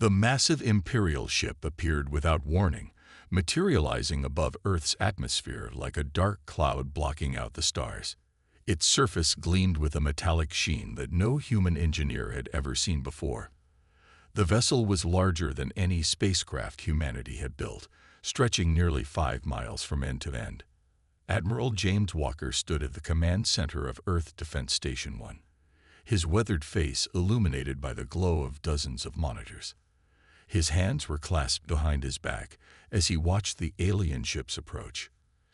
The massive Imperial ship appeared without warning, materializing above Earth's atmosphere like a dark cloud blocking out the stars. Its surface gleamed with a metallic sheen that no human engineer had ever seen before. The vessel was larger than any spacecraft humanity had built, stretching nearly 5 miles from end to end. Admiral James Walker stood at the command center of Earth Defense Station 1, his weathered face illuminated by the glow of dozens of monitors. His hands were clasped behind his back as he watched the alien ships approach.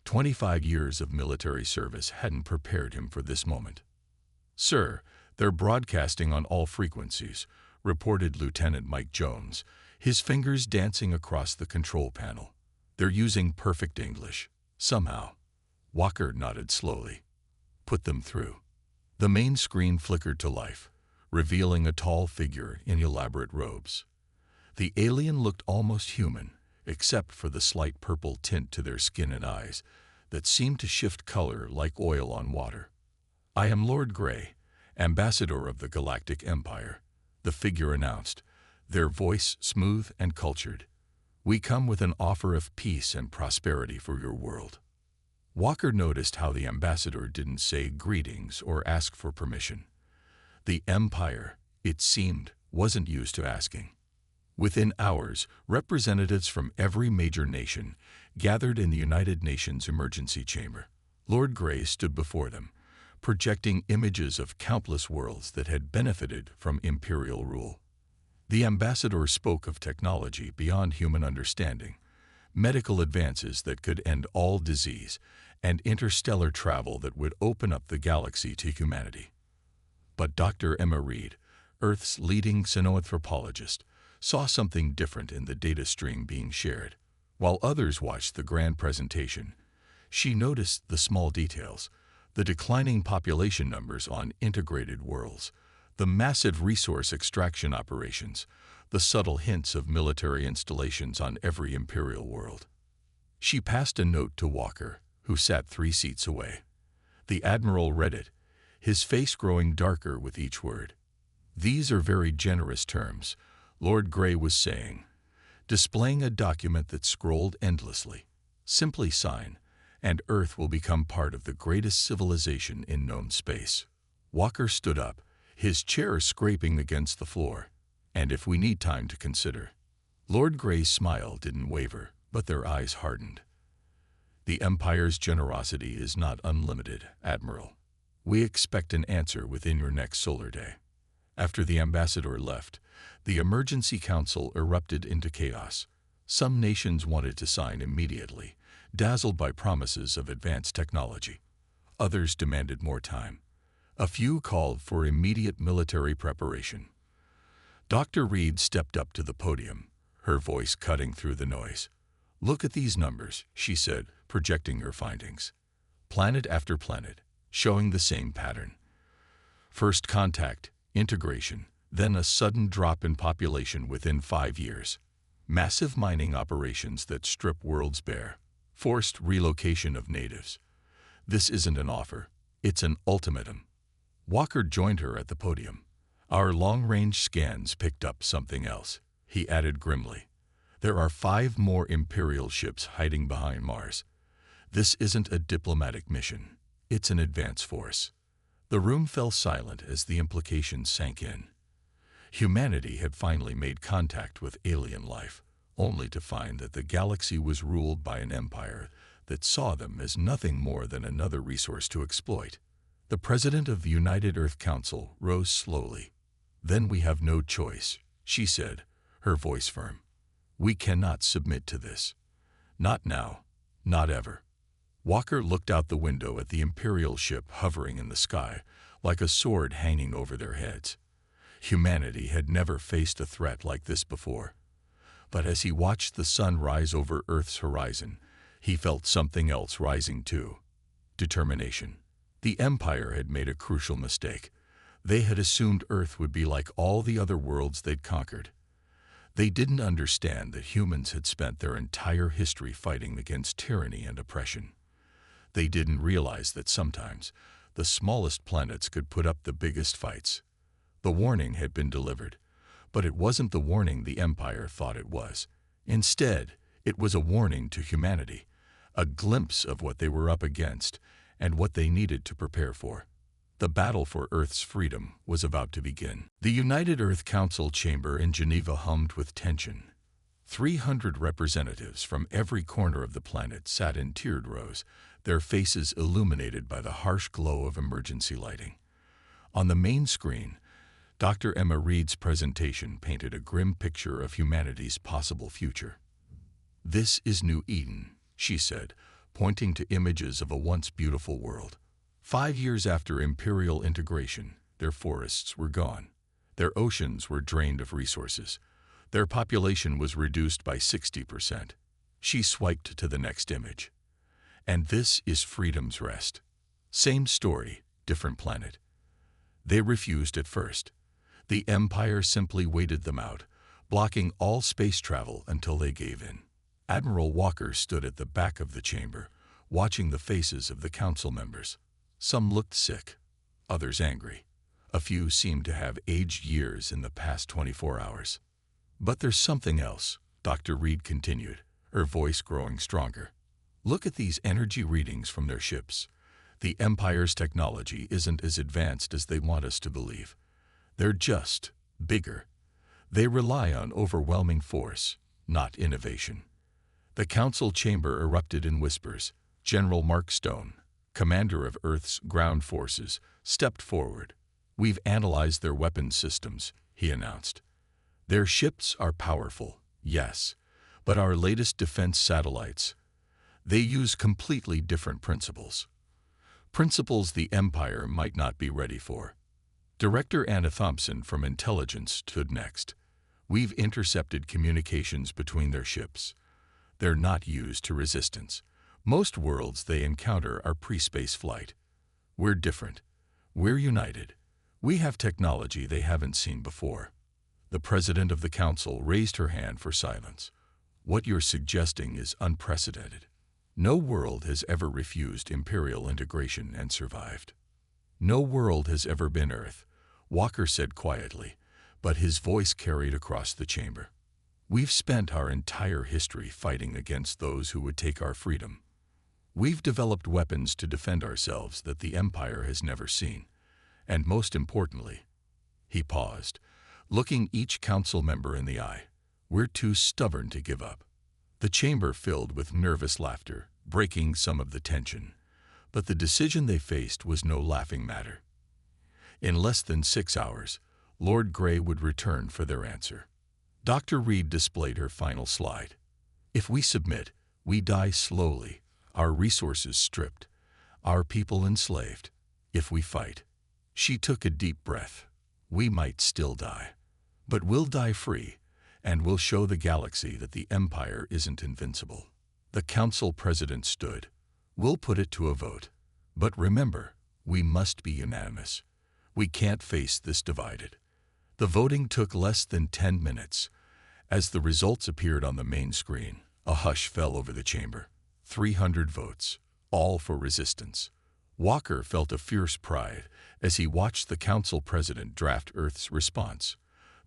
25 years of military service hadn't prepared him for this moment. "Sir, they're broadcasting on all frequencies," reported Lieutenant Mike Jones, his fingers dancing across the control panel. "They're using perfect English. Somehow." Walker nodded slowly. "Put them through." The main screen flickered to life, revealing a tall figure in elaborate robes. The alien looked almost human, except for the slight purple tint to their skin and eyes that seemed to shift color like oil on water. "I am Lord Grey, Ambassador of the Galactic Empire," the figure announced, their voice smooth and cultured. "We come with an offer of peace and prosperity for your world." Walker noticed how the ambassador didn't say greetings or ask for permission. The Empire, it seemed, wasn't used to asking. Within hours, representatives from every major nation gathered in the United Nations Emergency Chamber. Lord Grey stood before them, projecting images of countless worlds that had benefited from imperial rule. The ambassador spoke of technology beyond human understanding, medical advances that could end all disease, and interstellar travel that would open up the galaxy to humanity. But Dr. Emma Reed, Earth's leading xenoanthropologist, saw something different in the data stream being shared. While others watched the grand presentation, she noticed the small details, the declining population numbers on integrated worlds, the massive resource extraction operations, the subtle hints of military installations on every imperial world. She passed a note to Walker, who sat 3 seats away. The Admiral read it, his face growing darker with each word. "These are very generous terms," Lord Grey was saying, displaying a document that scrolled endlessly. "Simply sign, and Earth will become part of the greatest civilization in known space." Walker stood up, his chair scraping against the floor. "And if we need time to consider." Lord Grey's smile didn't waver, but their eyes hardened. "The Empire's generosity is not unlimited, Admiral. We expect an answer within your next solar day." After the ambassador left, the Emergency Council erupted into chaos. Some nations wanted to sign immediately, dazzled by promises of advanced technology. Others demanded more time. A few called for immediate military preparation. Dr. Reed stepped up to the podium, her voice cutting through the noise. "Look at these numbers," she said, projecting her findings. Planet after planet, showing the same pattern. First contact, integration, then a sudden drop in population within 5 years. Massive mining operations that strip worlds bare. Forced relocation of natives. This isn't an offer, it's an ultimatum. Walker joined her at the podium. "Our long-range scans picked up something else," he added grimly. "There are 5 more Imperial ships hiding behind Mars. This isn't a diplomatic mission, it's an advance force." The room fell silent as the implications sank in. Humanity had finally made contact with alien life, only to find that the galaxy was ruled by an empire that saw them as nothing more than another resource to exploit. The president of the United Earth Council rose slowly. "Then we have no choice," she said, her voice firm. "We cannot submit to this. Not now, not ever." Walker looked out the window at the Imperial ship hovering in the sky, like a sword hanging over their heads. Humanity had never faced a threat like this before. But as he watched the sun rise over Earth's horizon, he felt something else rising too. Determination. The Empire had made a crucial mistake. They had assumed Earth would be like all the other worlds they'd conquered. They didn't understand that humans had spent their entire history fighting against tyranny and oppression. They didn't realize that sometimes the smallest planets could put up the biggest fights. The warning had been delivered, But it wasn't the warning the Empire thought it was. Instead, it was a warning to humanity, a glimpse of what they were up against and what they needed to prepare for. The battle for Earth's freedom was about to begin. The United Earth Council chamber in Geneva hummed with tension. 300 representatives from every corner of the planet sat in tiered rows, their faces illuminated by the harsh glow of emergency lighting. On the main screen, Dr. Emma Reed's presentation painted a grim picture of humanity's possible future. "This is New Eden," she said, pointing to images of a once beautiful world. 5 years after imperial integration, their forests were gone. Their oceans were drained of resources. Their population was reduced by 60%. She swiped to the next image. "And this is freedom's rest. Same story, different planet." They refused at first. The Empire simply waited them out, blocking all space travel until they gave in. Admiral Walker stood at the back of the chamber, watching the faces of the council members. Some looked sick, others angry. A few seemed to have aged years in the past 24 hours. "But there's something else," Dr. Reed continued, her voice growing stronger. "Look at these energy readings from their ships. The Empire's technology isn't as advanced as they want us to believe. They're just bigger. They rely on overwhelming force, not innovation." The council chamber erupted in whispers. General Mark Stone, commander of Earth's ground forces, stepped forward. "We've analyzed their weapons systems," he announced. "Their ships are powerful, yes, but our latest defense satellites, they use completely different principles. Principles the Empire might not be ready for." Director Anna Thompson from Intelligence stood next. "We've intercepted communications between their ships. They're not used to resistance. Most worlds they encounter are pre-space flight. We're different. We're united. We have technology they haven't seen before." The president of the council raised her hand for silence. "What you're suggesting is unprecedented. No world has ever refused imperial integration and survived. No world has ever been Earth," Walker said quietly, but his voice carried across the chamber. "We've spent our entire history fighting against those who would take our freedom. We've developed weapons to defend ourselves that the Empire has never seen. And most importantly," he paused, looking each council member in the eye, "we're too stubborn to give up." The chamber filled with nervous laughter, breaking some of the tension. But the decision they faced was no laughing matter. In less than 6 hours, Lord Grey would return for their answer. Dr. Reed displayed her final slide. "If we submit, we die slowly, our resources stripped, our people enslaved. If we fight," she took a deep breath, "we might still die. But we'll die free, and we'll show the galaxy that the Empire isn't invincible." The council president stood. "We'll put it to a vote. But remember, we must be unanimous. We can't face this divided." The voting took less than 10 minutes. As the results appeared on the main screen, a hush fell over the chamber. 300 votes, all for resistance. Walker felt a fierce pride as he watched the council president draft Earth's response.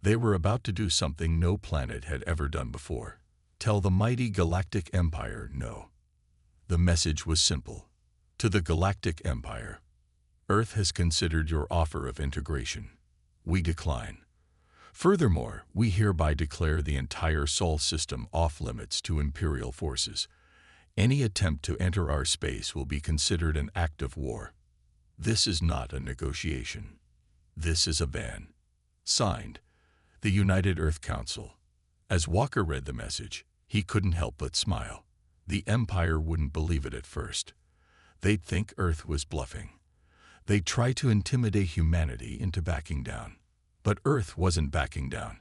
They were about to do something no planet had ever done before. Tell the mighty Galactic Empire no. The message was simple. To the Galactic Empire, Earth has considered your offer of integration. We decline. Furthermore, we hereby declare the entire Sol system off-limits to Imperial forces. Any attempt to enter our space will be considered an act of war. This is not a negotiation. This is a ban. Signed, the United Earth Council. As Walker read the message, he couldn't help but smile. The Empire wouldn't believe it at first. They'd think Earth was bluffing. They'd try to intimidate humanity into backing down. But Earth wasn't backing down.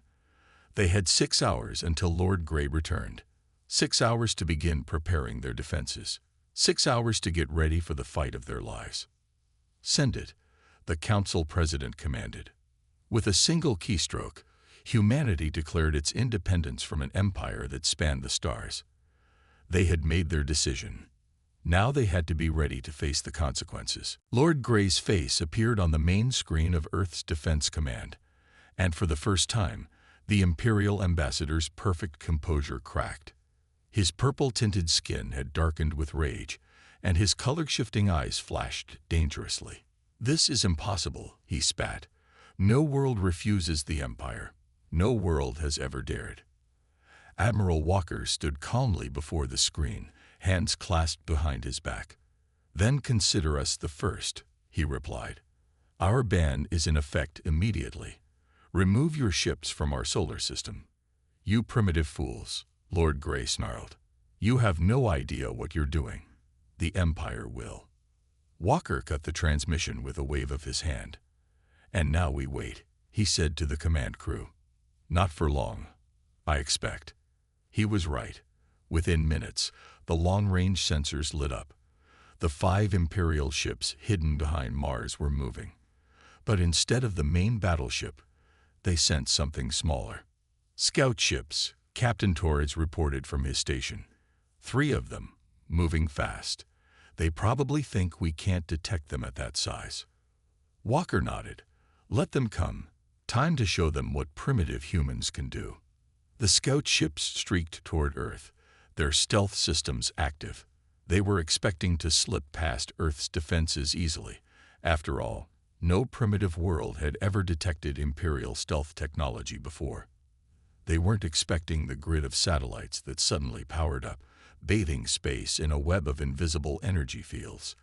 They had 6 hours until Lord Grey returned. 6 hours to begin preparing their defenses. 6 hours to get ready for the fight of their lives. "Send it," the council president commanded. With a single keystroke, humanity declared its independence from an empire that spanned the stars. They had made their decision. Now they had to be ready to face the consequences. Lord Grey's face appeared on the main screen of Earth's Defense Command, and for the first time, The Imperial ambassador's perfect composure cracked. His purple-tinted skin had darkened with rage, and his color-shifting eyes flashed dangerously. "This is impossible," he spat. "No world refuses the Empire. No world has ever dared." Admiral Walker stood calmly before the screen, hands clasped behind his back. "Then consider us the first," he replied. "Our ban is in effect immediately. Remove your ships from our solar system." "You primitive fools," Lord Grey snarled. "You have no idea what you're doing. The Empire will." Walker cut the transmission with a wave of his hand. "And now we wait," he said to the command crew. "Not for long, I expect." He was right. Within minutes, the long-range sensors lit up. The 5 Imperial ships hidden behind Mars were moving. But instead of the main battleship, they sent something smaller. "Scout ships," Captain Torres reported from his station. 3 of them, moving fast. "They probably think we can't detect them at that size." Walker nodded. "Let them come. Time to show them what primitive humans can do." The scout ships streaked toward Earth, their stealth systems active. They were expecting to slip past Earth's defenses easily. After all, no primitive world had ever detected Imperial stealth technology before. They weren't expecting the grid of satellites that suddenly powered up, bathing space in a web of invisible energy fields.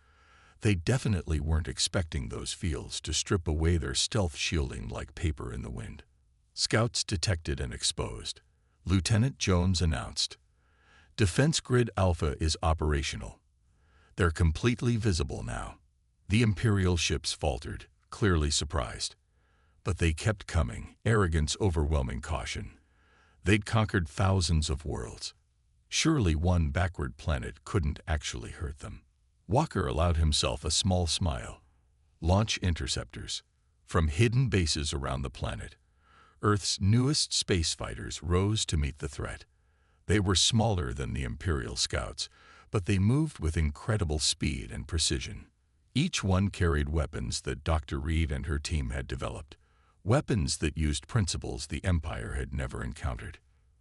They definitely weren't expecting those fields to strip away their stealth shielding like paper in the wind. "Scouts detected and exposed," Lieutenant Jones announced. "Defense Grid Alpha is operational. They're completely visible now." The Imperial ships faltered, clearly surprised. But they kept coming, arrogance overwhelming caution. They'd conquered thousands of worlds. Surely one backward planet couldn't actually hurt them. Walker allowed himself a small smile. Launch interceptors. From hidden bases around the planet, Earth's newest space fighters rose to meet the threat. They were smaller than the Imperial scouts, but they moved with incredible speed and precision. Each one carried weapons that Dr. Reed and her team had developed, weapons that used principles the Empire had never encountered.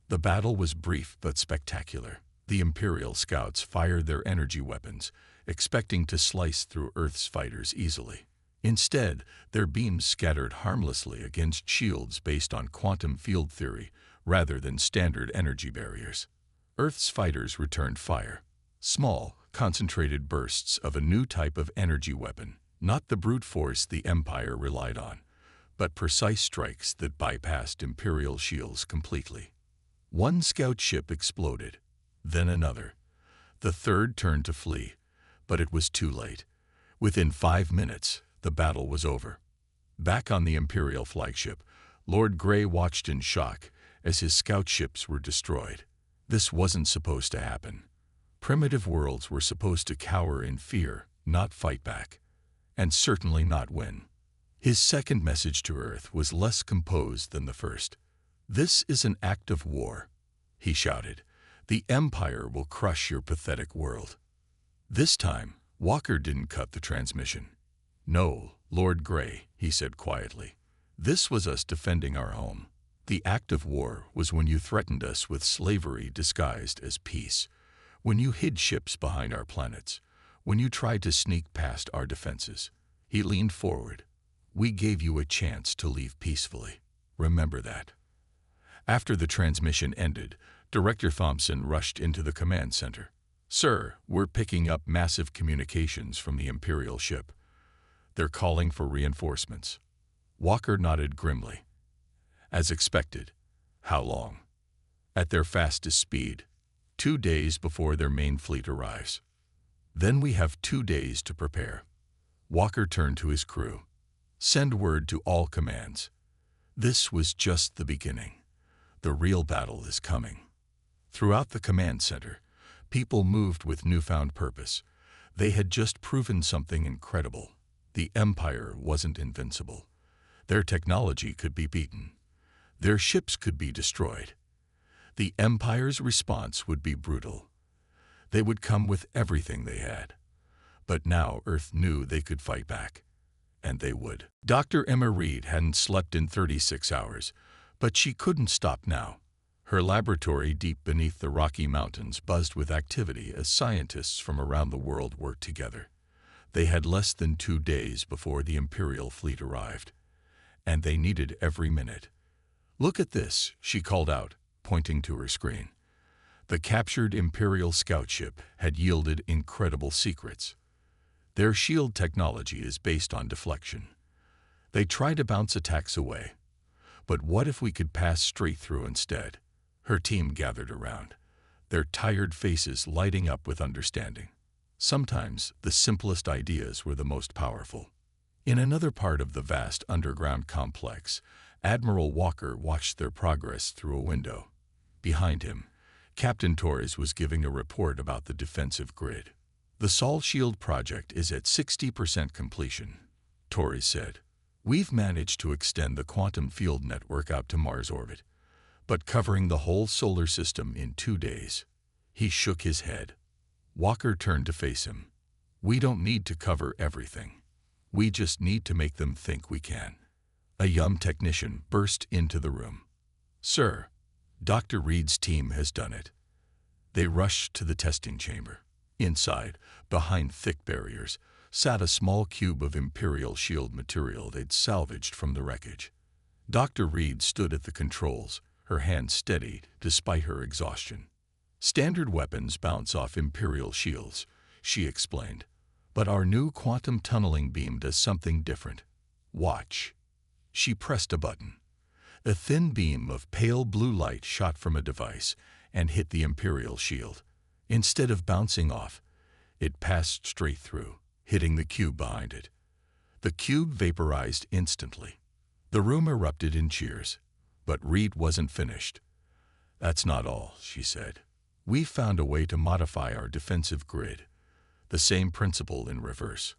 The battle was brief but spectacular. The Imperial scouts fired their energy weapons, expecting to slice through Earth's fighters easily. Instead, their beams scattered harmlessly against shields based on quantum field theory rather than standard energy barriers. Earth's fighters returned fire. Small, concentrated bursts of a new type of energy weapon, not the brute force the Empire relied on, but precise strikes that bypassed Imperial shields completely. One scout ship exploded, then another. The third turned to flee, but it was too late. Within 5 minutes, the battle was over. Back on the Imperial flagship, Lord Grey watched in shock as his scout ships were destroyed. This wasn't supposed to happen. Primitive worlds were supposed to cower in fear, not fight back, and certainly not win. His second message to Earth was less composed than the first. "This is an act of war," he shouted. "The Empire will crush your pathetic world." This time, Walker didn't cut the transmission. "No, Lord Grey," he said quietly. "This was us defending our home. The act of war was when you threatened us with slavery disguised as peace, when you hid ships behind our planets, when you tried to sneak past our defenses." He leaned forward. "We gave you a chance to leave peacefully. Remember that." After the transmission ended, Director Thompson rushed into the command center. "Sir, we're picking up massive communications from the Imperial ship. They're calling for reinforcements." Walker nodded grimly. "As expected. How long?" "At their fastest speed. 2 days before their main fleet arrives." "Then we have 2 days to prepare." Walker turned to his crew. "Send word to all commands. This was just the beginning. The real battle is coming." Throughout the command center, people moved with newfound purpose. They had just proven something incredible. The Empire wasn't invincible. Their technology could be beaten. Their ships could be destroyed. The Empire's response would be brutal. They would come with everything they had. But now Earth knew they could fight back. And they would. Dr. Emma Reed hadn't slept in 36 hours, But she couldn't stop now. Her laboratory deep beneath the Rocky Mountains buzzed with activity as scientists from around the world worked together. They had less than 2 days before the Imperial fleet arrived, and they needed every minute. "Look at this," she called out, pointing to her screen. The captured Imperial scout ship had yielded incredible secrets. Their shield technology is based on deflection. They try to bounce attacks away. But what if we could pass straight through instead? Her team gathered around, their tired faces lighting up with understanding. Sometimes the simplest ideas were the most powerful. In another part of the vast underground complex, Admiral Walker watched their progress through a window. Behind him, Captain Torres was giving a report about the defensive grid. "The Sol Shield project is at 60% completion," Torres said. "We've managed to extend the quantum field network out to Mars orbit, but covering the whole solar system in 2 days." He shook his head. Walker turned to face him. "We don't need to cover everything. We just need to make them think we can." A young technician burst into the room. "Sir, Dr. Reed's team has done it." They rushed to the testing chamber. Inside, behind thick barriers, sat a small cube of Imperial shield material they'd salvaged from the wreckage. Dr. Reed stood at the controls, her hands steady despite her exhaustion. "Standard weapons bounce off Imperial shields," she explained. "But our new quantum tunneling beam does something different. Watch." She pressed a button. A thin beam of pale blue light shot from a device and hit the Imperial shield. Instead of bouncing off, it passed straight through, hitting the cube behind it. The cube vaporized instantly. The room erupted in cheers, but Reed wasn't finished. "That's not all," she said. "We've found a way to modify our defensive grid. The same principle in reverse.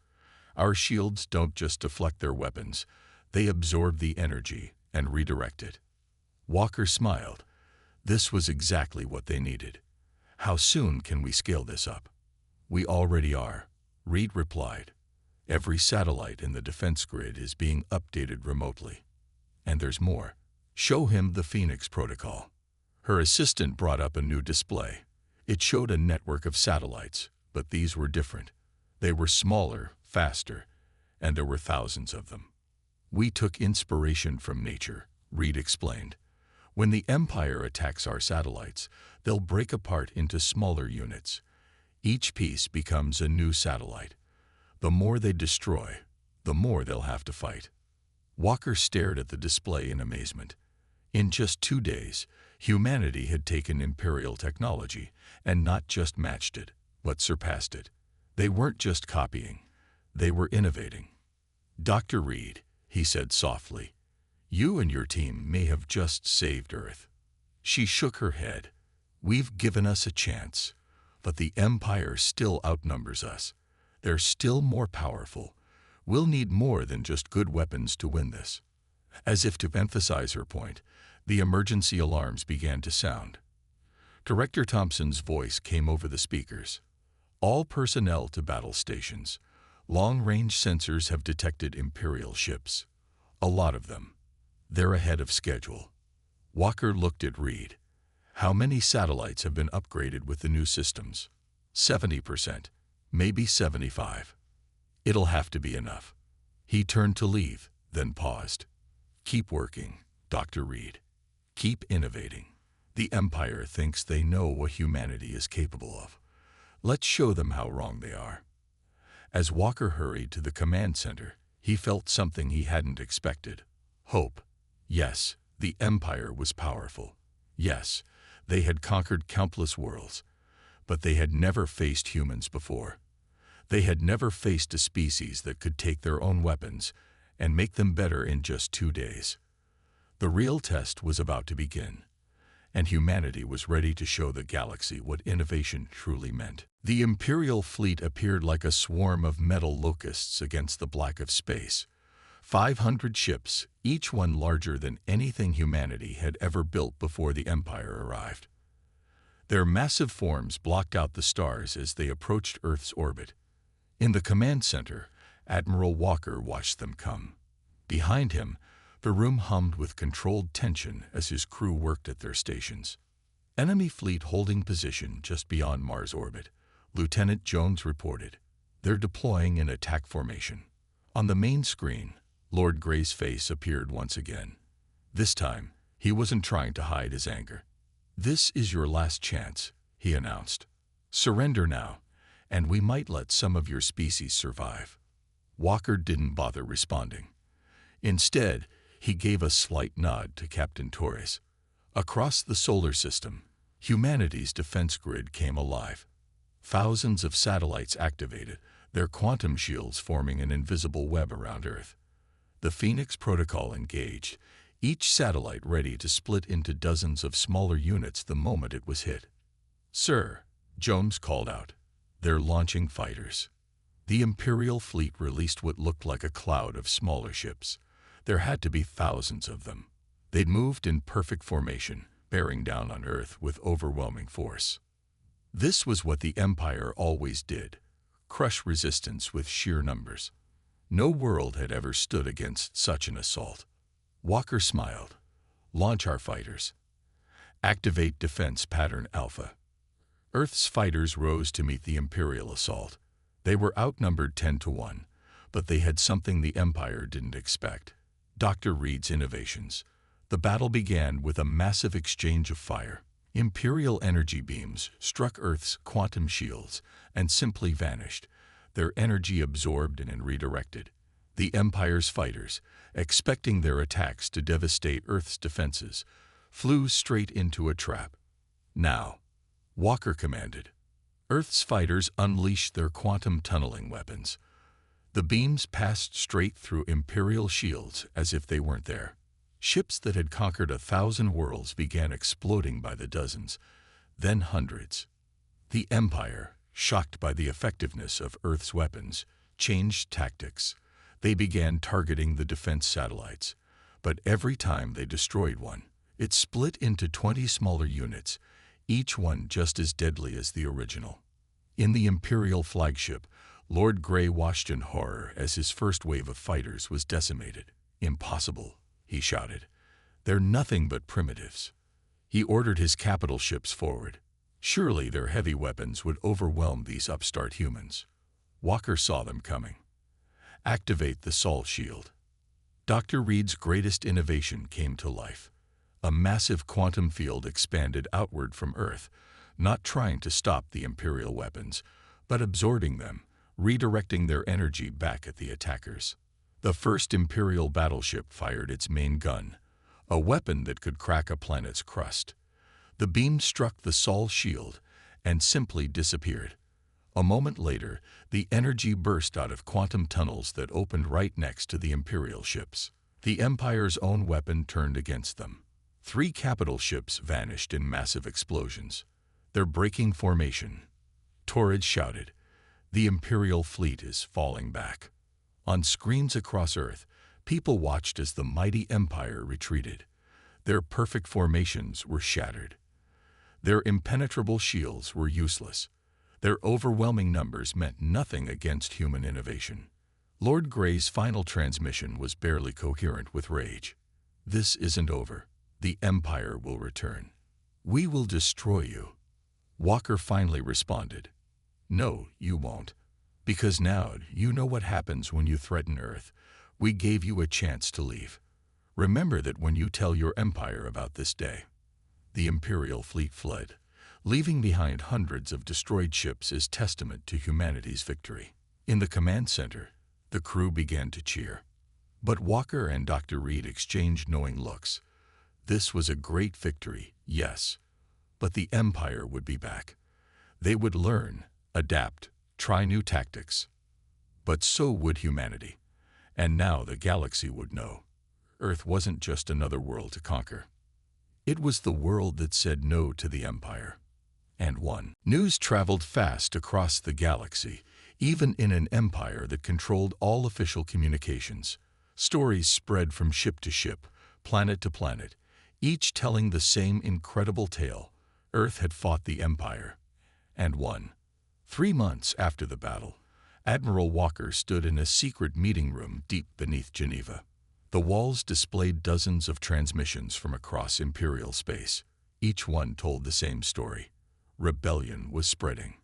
Our shields don't just deflect their weapons, they absorb the energy and redirect it." Walker smiled. This was exactly what they needed. "How soon can we scale this up?" "We already are," Reed replied. "Every satellite in the defense grid is being updated remotely. And there's more. Show him the Phoenix protocol." Her assistant brought up a new display. It showed a network of satellites, but these were different. They were smaller, faster, and there were thousands of them. "We took inspiration from nature," Reed explained. "When the Empire attacks our satellites, they'll break apart into smaller units. Each piece becomes a new satellite. The more they destroy, the more they'll have to fight." Walker stared at the display in amazement. In just 2 days, humanity had taken Imperial technology and not just matched it, but surpassed it. They weren't just copying, they were innovating. "Dr. Reed," he said softly, "you and your team may have just saved Earth." She shook her head. "We've given us a chance, but the Empire still outnumbers us. They're still more powerful. We'll need more than just good weapons to win this." As if to emphasize her point, the emergency alarms began to sound. Director Thompson's voice came over the speakers. "All personnel to battle stations. Long-range sensors have detected Imperial ships. A lot of them. They're ahead of schedule." Walker looked at Reed. "How many satellites have been upgraded with the new systems?" 70%, maybe 75. "It'll have to be enough." He turned to leave, then paused. "Keep working, Dr. Reed. Keep innovating. The Empire thinks they know what humanity is capable of. Let's show them how wrong they are." As Walker hurried to the command center, he felt something he hadn't expected. Hope. Yes, the Empire was powerful. Yes, they had conquered countless worlds. But they had never faced humans before. They had never faced a species that could take their own weapons and make them better in just 2 days. The real test was about to begin, and humanity was ready to show the galaxy what innovation truly meant. The Imperial fleet appeared like a swarm of metal locusts against the black of space. 500 ships, each one larger than anything humanity had ever built before the Empire arrived. Their massive forms blocked out the stars as they approached Earth's orbit. In the command center, Admiral Walker watched them come. Behind him, The room hummed with controlled tension as his crew worked at their stations. Enemy fleet holding position just beyond Mars orbit, Lieutenant Jones reported. They're deploying in attack formation. On the main screen, Lord Grey's face appeared once again. This time, he wasn't trying to hide his anger. "This is your last chance," he announced. "Surrender now, and we might let some of your species survive." Walker didn't bother responding. Instead, he gave a slight nod to Captain Torres. Across the solar system, humanity's defense grid came alive. Thousands of satellites activated, their quantum shields forming an invisible web around Earth. The Phoenix Protocol engaged, each satellite ready to split into dozens of smaller units the moment it was hit. "Sir," Jones called out, "they're launching fighters." The Imperial fleet released what looked like a cloud of smaller ships. There had to be thousands of them. They'd moved in perfect formation, bearing down on Earth with overwhelming force. This was what the Empire always did, crush resistance with sheer numbers. No world had ever stood against such an assault. Walker smiled. "Launch our fighters. Activate Defense Pattern Alpha." Earth's fighters rose to meet the Imperial assault. They were outnumbered 10-1, but they had something the Empire didn't expect. Dr. Reed's innovations. The battle began with a massive exchange of fire. Imperial energy beams struck Earth's quantum shields and simply vanished, their energy absorbed and redirected. The Empire's fighters, expecting their attacks to devastate Earth's defenses, flew straight into a trap. "Now," Walker commanded. Earth's fighters unleashed their quantum tunneling weapons. The beams passed straight through Imperial shields as if they weren't there. Ships that had conquered 1,000 worlds began exploding by the dozens, then hundreds. The Empire, shocked by the effectiveness of Earth's weapons, changed tactics. They began targeting the defense satellites. But every time they destroyed one, it split into 20 smaller units, each one just as deadly as the original. In the Imperial flagship, Lord Grey watched in horror as his first wave of fighters was decimated. "Impossible," he shouted. "They're nothing but primitives." He ordered his capital ships forward. Surely their heavy weapons would overwhelm these upstart humans. Walker saw them coming. "Activate the Sol shield." Dr. Reed's greatest innovation came to life. A massive quantum field expanded outward from Earth, not trying to stop the Imperial weapons, but absorbing them, redirecting their energy back at the attackers. The first Imperial battleship fired its main gun, a weapon that could crack a planet's crust. The beam struck the Sol shield and simply disappeared. A moment later, the energy burst out of quantum tunnels that opened right next to the Imperial ships. The Empire's own weapon turned against them. 3 capital ships vanished in massive explosions. "They're breaking formation," Torres shouted. "The Imperial fleet is falling back." On screens across Earth, people watched as the mighty Empire retreated. Their perfect formations were shattered. Their impenetrable shields were useless. Their overwhelming numbers meant nothing against human innovation. Lord Grey's final transmission was barely coherent with rage. "This isn't over. The Empire will return. We will destroy you." Walker finally responded. "No, you won't. Because now you know what happens when you threaten Earth. We gave you a chance to leave. Remember that when you tell your Empire about this day." The Imperial fleet fled, leaving behind hundreds of destroyed ships as testament to humanity's victory. In the command center, the crew began to cheer. But Walker and Dr. Reed exchanged knowing looks. This was a great victory, yes, but the Empire would be back. They would learn, adapt, try new tactics. But so would humanity. And now the galaxy would know. Earth wasn't just another world to conquer. It was the world that said no to the Empire. And won. News traveled fast across the galaxy, even in an empire that controlled all official communications. Stories spread from ship to ship, planet to planet, each telling the same incredible tale. Earth had fought the Empire and won. 3 months after the battle, Admiral Walker stood in a secret meeting room deep beneath Geneva. The walls displayed dozens of transmissions from across Imperial space. Each one told the same story. Rebellion was spreading.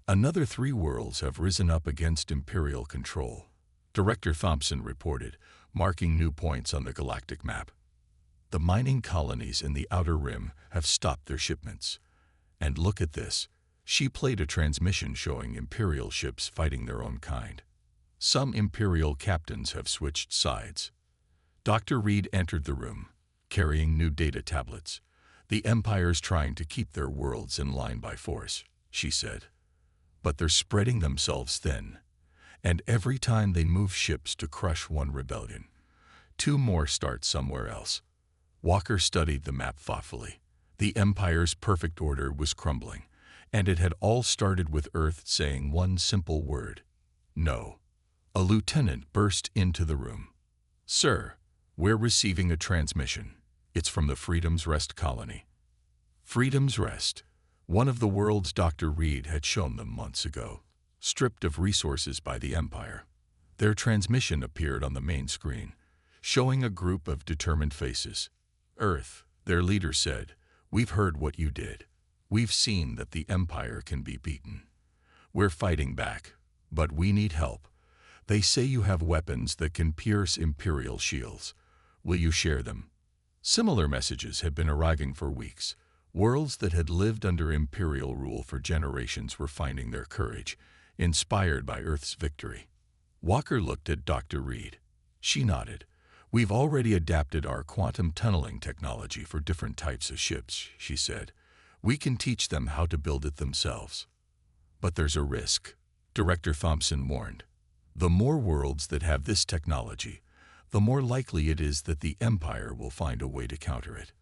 Another 3 worlds have risen up against Imperial control, Director Thompson reported, marking new points on the galactic map. The mining colonies in the Outer Rim have stopped their shipments. And look at this. She played a transmission showing Imperial ships fighting their own kind. Some Imperial captains have switched sides. Dr. Reed entered the room, carrying new data tablets. The Empire's trying to keep their worlds in line by force, she said. But they're spreading themselves thin. And every time they move ships to crush one rebellion, 2 more start somewhere else. Walker studied the map thoughtfully. The Empire's perfect order was crumbling, and it had all started with Earth saying one simple word: no. A lieutenant burst into the room. "Sir, we're receiving a transmission. It's from the Freedom's Rest colony." Freedom's Rest, one of the worlds Dr. Reed had shown them months ago, stripped of resources by the Empire. Their transmission appeared on the main screen, showing a group of determined faces. "Earth," their leader said, "we've heard what you did. We've seen that the Empire can be beaten. We're fighting back, but we need help. They say you have weapons that can pierce Imperial shields. Will you share them?" Similar messages had been arriving for weeks. Worlds that had lived under Imperial rule for generations were finding their courage, inspired by Earth's victory. Walker looked at Dr. Reed. She nodded. "We've already adapted our quantum tunneling technology for different types of ships," she said. "We can teach them how to build it themselves." "But there's a risk," Director Thompson warned. "The more worlds that have this technology, the more likely it is that the Empire will find a way to counter it."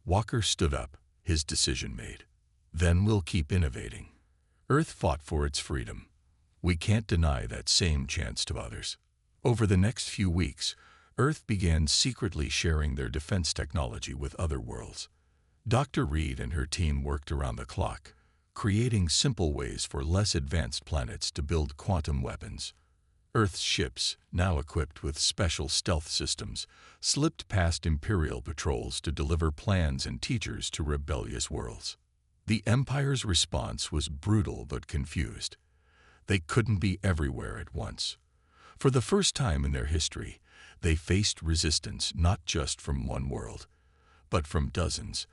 Walker stood up, his decision made. "Then we'll keep innovating. Earth fought for its freedom. We can't deny that same chance to others." Over the next few weeks, Earth began secretly sharing their defense technology with other worlds. Dr. Reed and her team worked around the clock, creating simple ways for less advanced planets to build quantum weapons. Earth's ships, now equipped with special stealth systems, slipped past Imperial patrols to deliver plans and teachers to rebellious worlds. The Empire's response was brutal but confused. They couldn't be everywhere at once. For the first time in their history, they faced resistance not just from one world, but from dozens.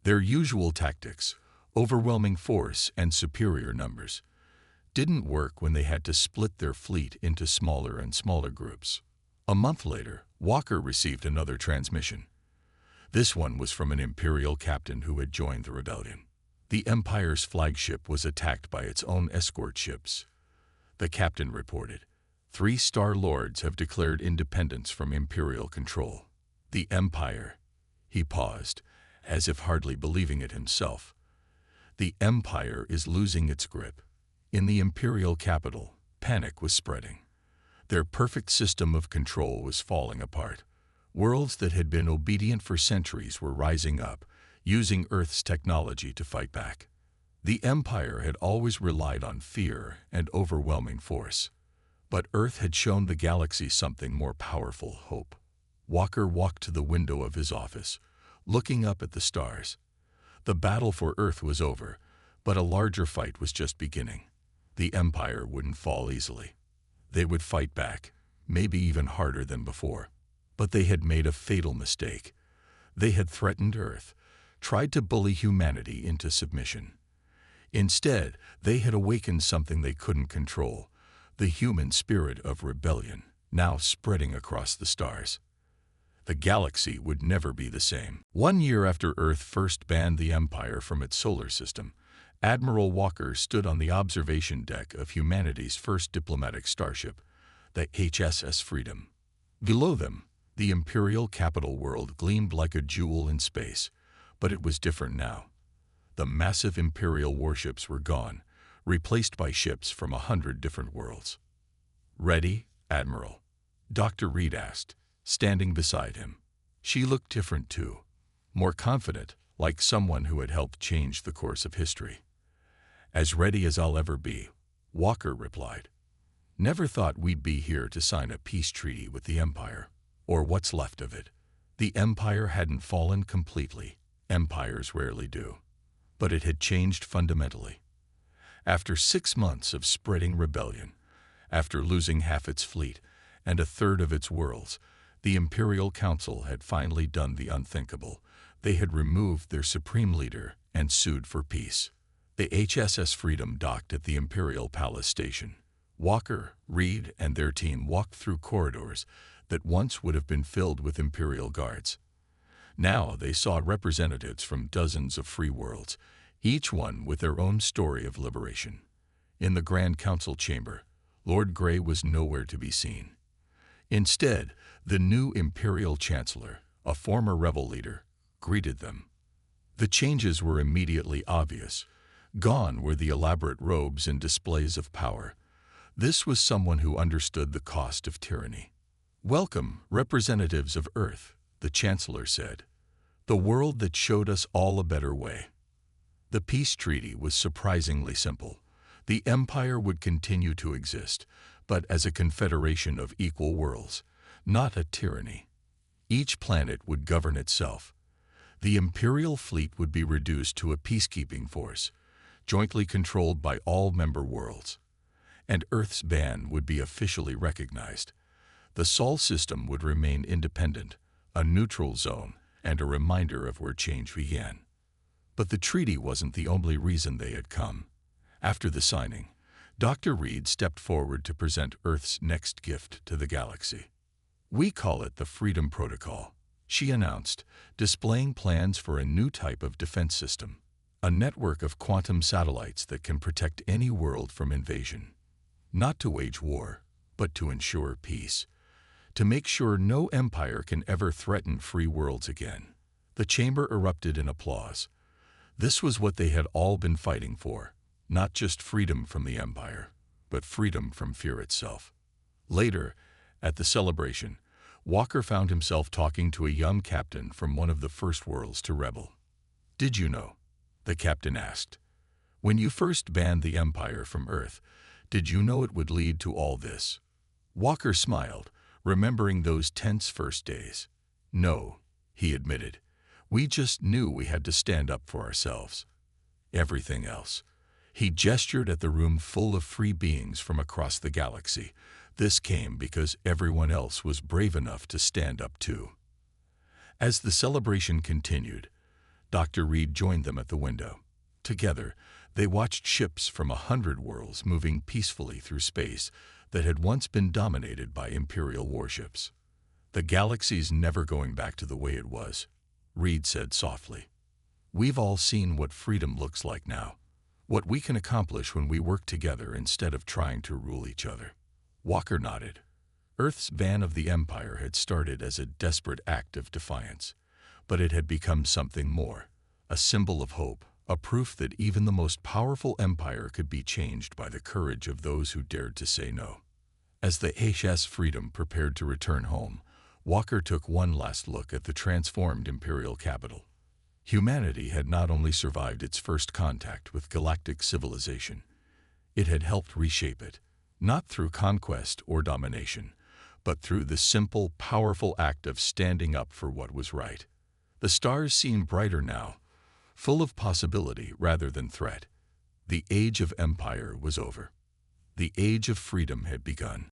Their usual tactics, overwhelming force and superior numbers, didn't work when they had to split their fleet into smaller and smaller groups. A month later, Walker received another transmission. This one was from an Imperial captain who had joined the rebellion. The Empire's flagship was attacked by its own escort ships. The captain reported, "3 Star Lords have declared independence from Imperial control. The Empire—" He paused, as if hardly believing it himself. "The Empire is losing its grip." In the Imperial capital, panic was spreading. Their perfect system of control was falling apart. Worlds that had been obedient for centuries were rising up, using Earth's technology to fight back. The Empire had always relied on fear and overwhelming force. But Earth had shown the galaxy something more powerful: hope. Walker walked to the window of his office, looking up at the stars. The battle for Earth was over, but a larger fight was just beginning. The Empire wouldn't fall easily. They would fight back, maybe even harder than before. But they had made a fatal mistake. They had threatened Earth, tried to bully humanity into submission. Instead, they had awakened something they couldn't control: the human spirit of rebellion, now spreading across the stars. The galaxy would never be the same. 1 year after Earth first banned the Empire from its solar system, Admiral Walker stood on the observation deck of humanity's first diplomatic starship, the HSS Freedom. Below them, the Imperial capital world gleamed like a jewel in space, but it was different now. The massive Imperial warships were gone, replaced by ships from 100 different worlds. "Ready, Admiral?" Dr. Reed asked, standing beside him. She looked different too, more confident, like someone who had helped change the course of history. "As ready as I'll ever be," Walker replied. "Never thought we'd be here to sign a peace treaty with the Empire." or what's left of it. The empire hadn't fallen completely. Empires rarely do. But it had changed fundamentally. After 6 months of spreading rebellion, after losing half its fleet and a third of its worlds, the Imperial Council had finally done the unthinkable. They had removed their supreme leader and sued for peace. The HSS Freedom docked at the Imperial Palace Station. Walker, Reed, and their team walked through corridors that once would have been filled with Imperial guards. Now they saw representatives from dozens of free worlds, each one with their own story of liberation. In the Grand Council chamber, Lord Grey was nowhere to be seen. Instead, the new Imperial Chancellor, a former rebel leader, greeted them. The changes were immediately obvious. Gone were the elaborate robes and displays of power. This was someone who understood the cost of tyranny. "Welcome, representatives of Earth," the Chancellor said. "The world that showed us all a better way." The peace treaty was surprisingly simple. The Empire would continue to exist, but as a confederation of equal worlds, not a tyranny. Each planet would govern itself. The Imperial fleet would be reduced to a peacekeeping force, jointly controlled by all member worlds. And Earth's ban would be officially recognized. The Sol system would remain independent, a neutral zone, and a reminder of where change began. But the treaty wasn't the only reason they had come. After the signing, Dr. Reed stepped forward to present Earth's next gift to the galaxy. "We call it the Freedom Protocol," she announced, displaying plans for a new type of defense system, a network of quantum satellites that can protect any world from invasion. Not to wage war, but to ensure peace. To make sure no empire can ever threaten free worlds again. The chamber erupted in applause. This was what they had all been fighting for. Not just freedom from the Empire, but freedom from fear itself. Later, at the celebration, Walker found himself talking to a young captain from one of the first worlds to rebel. "Did you know?" the captain asked. "When you first banned the Empire from Earth, did you know it would lead to all this?" Walker smiled, remembering those tense first days. "No," he admitted. "We just knew we had to stand up for ourselves. Everything else." He gestured at the room full of free beings from across the galaxy. This came because everyone else was brave enough to stand up too. As the celebration continued, Dr. Reed joined them at the window. Together, they watched ships from 100 worlds moving peacefully through space that had once been dominated by Imperial warships. "The galaxy's never going back to the way it was," Reed said softly. "We've all seen what freedom looks like now. What we can accomplish when we work together instead of trying to rule each other." Walker nodded. Earth's ban of the Empire had started as a desperate act of defiance, but it had become something more, a symbol of hope, a proof that even the most powerful empire could be changed by the courage of those who dared to say no. As the HSS Freedom prepared to return home, Walker took one last look at the transformed Imperial capital. Humanity had not only survived its first contact with galactic civilization, it had helped reshape it, not through conquest or domination, but through the simple, powerful act of standing up for what was right. The stars seemed brighter now, full of possibility rather than threat. The age of empire was over. The age of freedom had begun.